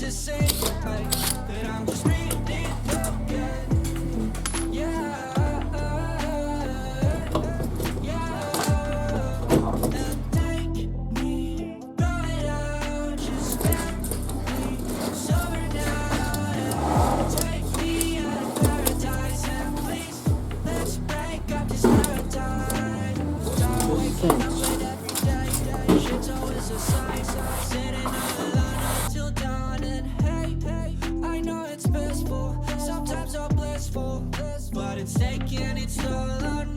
to say that I'm just reading your gut. Yeah, yeah. And take me right out, just get me sober now. And take me out of paradise, and please let's break up this paradigm. Start waking up with every day, shit's always a sign. Sitting on the line until dawn, and hey, I know it's blissful, sometimes so blissful, but it's taking its toll on me.